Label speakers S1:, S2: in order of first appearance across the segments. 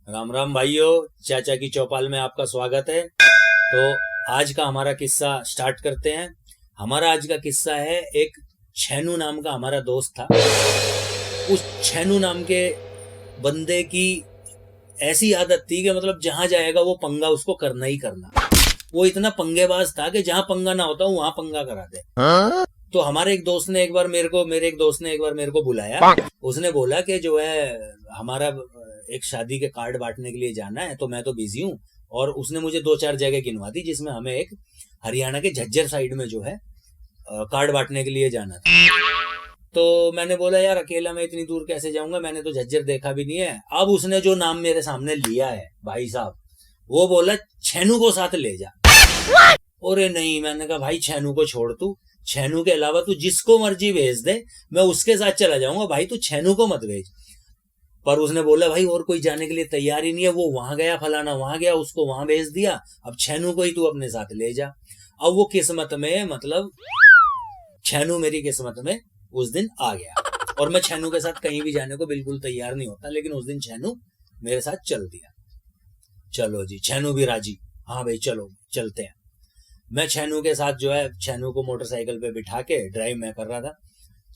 S1: राम राम भाइयों, चाचा की चौपाल में आपका स्वागत है। तो आज का हमारा किस्सा स्टार्ट करते हैं। हमारा आज का किस्सा है, एक छेनू नाम का हमारा दोस्त था। उस छेनू नाम के बंदे की ऐसी आदत थी कि मतलब जहां जाएगा वो पंगा उसको करना ही करना। वो इतना पंगेबाज था कि जहां पंगा ना होता वहां पंगा करा दे। तो हमारे एक दोस्त ने एक बार मेरे को बुलाया। उसने बोला कि जो है हमारा एक शादी के कार्ड बांटने के लिए जाना है, तो मैं तो बिजी हूँ। और उसने मुझे 2-4 जगह गिनवा दी जिसमें हमें एक हरियाणा के झज्जर साइड में जो है कार्ड बांटने के लिए जाना था। तो मैंने बोला यार अकेला मैं इतनी दूर कैसे जाऊंगा, मैंने तो झज्जर देखा भी नहीं है। अब उसने जो नाम मेरे सामने लिया है भाई साहब, वो बोला छेनू को साथ ले जा। अरे नहीं, मैंने कहा भाई छेनू को छोड़, तू छेनू के अलावा तू जिसको मर्जी भेज दे, मैं उसके साथ चला जाऊंगा, भाई तू छेनू को मत भेज। पर उसने बोला भाई और कोई जाने के लिए तैयार ही नहीं है, वो वहां गया, फलाना वहां गया, उसको वहां भेज दिया, अब छेनू को ही तू अपने साथ ले जा। अब वो किस्मत में, मतलब छेनू मेरी किस्मत में उस दिन आ गया। और मैं छेनू के साथ कहीं भी जाने को बिल्कुल तैयार नहीं होता, लेकिन उस दिन छेनू मेरे साथ चल दिया। चलो जी, छेनू भी राजी, हाँ भाई चलो चलते हैं। मैं छेनू के साथ जो है, छेनू को मोटरसाइकिल पे बिठा के, ड्राइव मैं कर रहा था,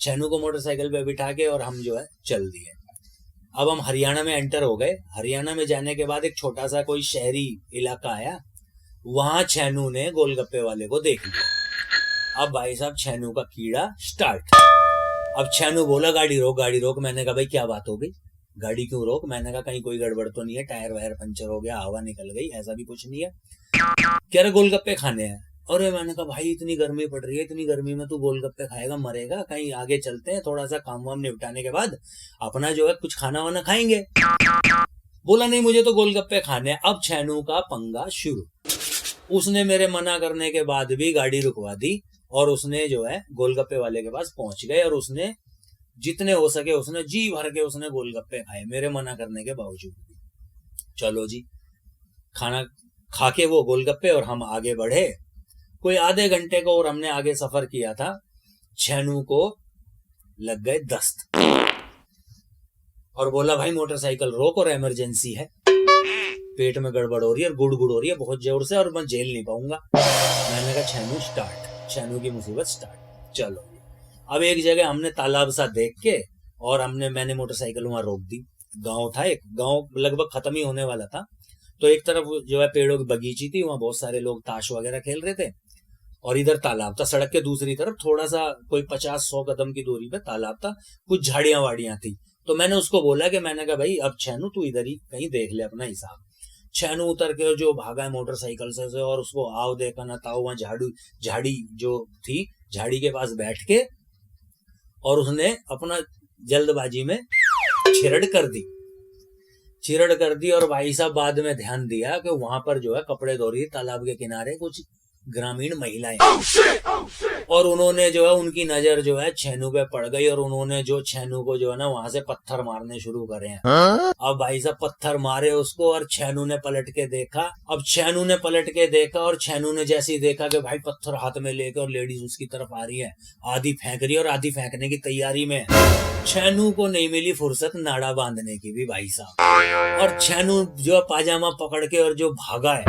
S1: छेनू को मोटरसाइकिल पे बिठा के और हम जो है चल दिए। अब हम हरियाणा में एंटर हो गए। हरियाणा में जाने के बाद एक छोटा सा कोई शहरी इलाका आया, वहां छेनू ने गोलगप्पे वाले को देख लिया। अब भाई साहब छेनू का कीड़ा स्टार्ट। अब छेनू बोला गाड़ी रोक, गाड़ी रोक। मैंने कहा भाई क्या बात हो गई, गाड़ी क्यों रोक? मैंने कहा कहीं कोई गड़बड़ तो नहीं है, टायर वायर पंचर हो गया, हवा निकल गई, ऐसा भी कुछ नहीं है। कह रहे गोलगप्पे खाने हैं। अरे मैंने कहा भाई इतनी गर्मी पड़ रही है, इतनी गर्मी में तू गोलगप्पे खाएगा, मरेगा, कहीं आगे चलते हैं, थोड़ा सा काम वाम निपटाने के बाद अपना जो है कुछ खाना वाना खाएंगे। बोला नहीं मुझे तो गोलगप्पे खाने हैं। अब छेनू का पंगा शुरू। उसने मेरे मना करने के बाद भी गाड़ी रुकवा दी और उसने जो है गोलगप्पे वाले के पास पहुंच गए और उसने जितने हो सके उसने जी भर के उसने गोलगप्पे खाए मेरे मना करने के बावजूद भी। चलो जी, खाना खा के वो गोलगप्पे और हम आगे बढ़े। कोई आधे घंटे को और हमने आगे सफर किया था, छेनू को लग गए दस्त और बोला भाई मोटरसाइकिल रोक और इमरजेंसी है, पेट में गड़बड़ हो रही है और गुड़ हो रही है बहुत जोर से और मैं झेल नहीं पाऊंगा। मैंने कहा छेनू स्टार्ट, छेनू की मुसीबत स्टार्ट। चलो अब एक जगह हमने तालाब सा देख के और मैंने मोटरसाइकिल वहां रोक दी। गांव था, एक गांव लगभग खत्म ही होने वाला था। तो एक तरफ जो है पेड़ों की बगीची थी, वहां बहुत सारे लोग ताश वगैरह खेल रहे थे और इधर तालाब था। सड़क के दूसरी तरफ थोड़ा सा कोई 50-100 कदम की दूरी पे तालाब था, कुछ झाड़ियां वाड़ियां थी। तो मैंने उसको बोला कि मैंने कहा भाई अब छेनू तू इधर ही कहीं देख ले अपना हिसाब। छेनू उतर के जो भागा है मोटरसाइकिल से और उसको आओ देखा ना ताओ, वहां झाड़ी जो थी, झाड़ी के पास बैठ के और उसने अपना जल्दबाजी में छिरड़ कर दी, चिरड़ कर दी। और भाई साहब बाद में ध्यान दिया कि वहां पर जो है कपड़े धो रही तालाब के किनारे कुछ ग्रामीण महिलाएं, और उन्होंने जो है उनकी नजर जो है छेनू पे पड़ गई और उन्होंने जो छेनू को जो है ना वहां से पत्थर मारने शुरू करे हैं। अब भाई साहब पत्थर मारे उसको और छेनू ने पलट के देखा। अब छेनू ने पलट के देखा और छेनू ने जैसे ही देखा कि भाई पत्थर हाथ में लेकर और लेडीज उसकी तरफ आ रही है, आधी फेंक रही है और आधी फेंकने की तैयारी में, छेनू को नहीं मिली फुर्सत नाड़ा बांधने की भी भाई साहब। और छेनू जो पाजामा पकड़ के और जो भागा है,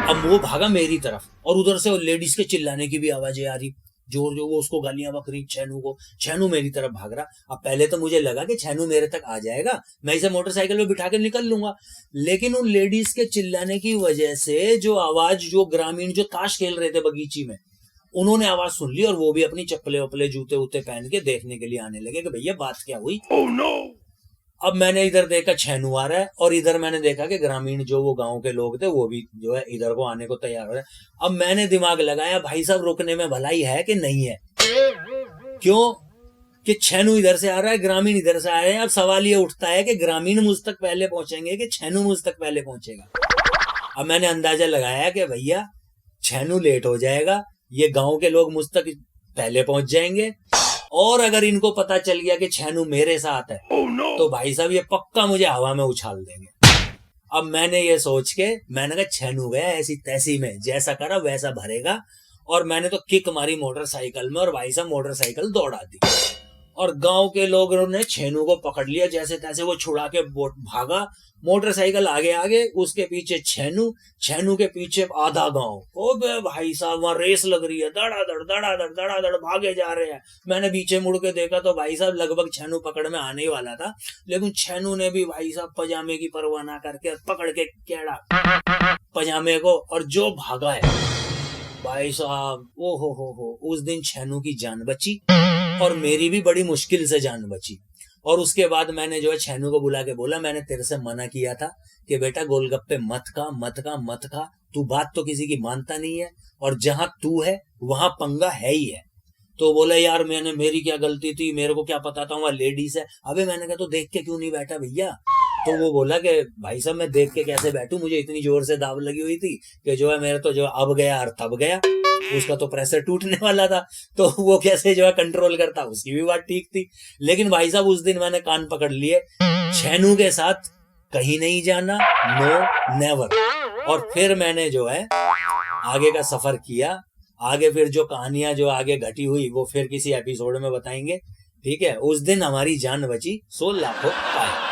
S1: अब वो भागा मेरी तरफ और उधर से लेडीज के चिल्लाने की भी आवाजें आ रही, जोर जो वो उसको गालियां बक रही छेनू को। छेनू मेरी तरफ भाग रहा। अब पहले तो मुझे लगा कि छेनू मेरे तक आ जाएगा, मैं इसे मोटरसाइकिल पे बिठा के निकल लूंगा, लेकिन उन लेडीज के चिल्लाने की वजह से जो आवाज, जो ग्रामीण जो ताश खेल रहे थे बगीची में, उन्होंने आवाज सुन ली और वो भी अपनी चप्पले वप्पले जूते उते पहन के देखने के लिए आने लगे कि भैया बात क्या हुई। oh, no! अब मैंने इधर देखा छेनू आ रहा है और इधर मैंने देखा कि ग्रामीण जो वो गांव के लोग थे वो भी जो है इधर को आने को तैयार हो रहे हैं। अब मैंने दिमाग लगाया भाई साहब रुकने में भलाई है कि नहीं है, क्यों कि छेनू इधर से आ रहा है, ग्रामीण इधर से आ रहे हैं। अब सवाल ये उठता है कि ग्रामीण मुझ तक पहले पहुंचेंगे कि छेनू मुझ तक पहले पहुंचेगा। अब मैंने अंदाजा लगाया कि भैया छेनू लेट हो जाएगा, ये गांव के लोग मुझ तक पहले पहुंच जाएंगे और अगर इनको पता चल गया कि छेनू मेरे साथ है oh, no! तो भाई साहब ये पक्का मुझे हवा में उछाल देंगे। अब मैंने ये सोच के मैंने कहा छेनू गया ऐसी तैसी में, जैसा करा वैसा भरेगा। और मैंने तो किक मारी मोटरसाइकिल में और भाई साहब मोटरसाइकिल दौड़ा दी और गांव के लोगों ने छेनू को पकड़ लिया, जैसे तैसे वो छुड़ा के भागा। मोटरसाइकिल आगे आगे, उसके पीछे छेनू, छेनू के पीछे आधा गांव। ओ बे भाई साहब, वहां रेस लग रही है, धड़ाधड़ भागे जा रहे हैं। मैंने पीछे मुड़ के देखा तो भाई साहब लगभग छेनू पकड़ में आने ही वाला था, लेकिन छेनू ने भी भाई साहब पजामे की परवाह ना करके पकड़ के केड़ा पजामे को, और जो भागा है भाई साहब, ओ हो, उस दिन छेनू की जान बची और मेरी भी बड़ी मुश्किल से जान बची। और उसके बाद मैंने जो है छेनू को बुला के बोला, मैंने तेरे से मना किया था कि बेटा गोलगप्पे मत खा, तू बात तो किसी की मानता नहीं है, और जहां तू है वहां पंगा है ही है। तो बोले यार मेरी क्या गलती थी, मेरे को क्या पता था वहां लेडीज है। अबे मैंने कहा तो देख के क्यों नहीं बैठा भैया? तो वो बोला कि भाई साहब मैं देख के कैसे बैठूं, मुझे इतनी जोर से दाव लगी हुई थी कि जो है मेरा तो जो अब गया और तब गया, उसका तो प्रेशर टूटने वाला था, तो वो कैसे जो है कंट्रोल करता, उसकी भी बात ठीक थी। लेकिन भाई साहब उस दिन मैंने कान पकड़ लिए, छेनू के साथ कहीं नहीं जाना, नो नेवर। और फिर मैंने जो है आगे का सफर किया। आगे फिर जो कहानियां जो आगे घटी हुई वो फिर किसी एपिसोड में बताएंगे, ठीक है। उस दिन हमारी जान बची, 16 लाखों पाए।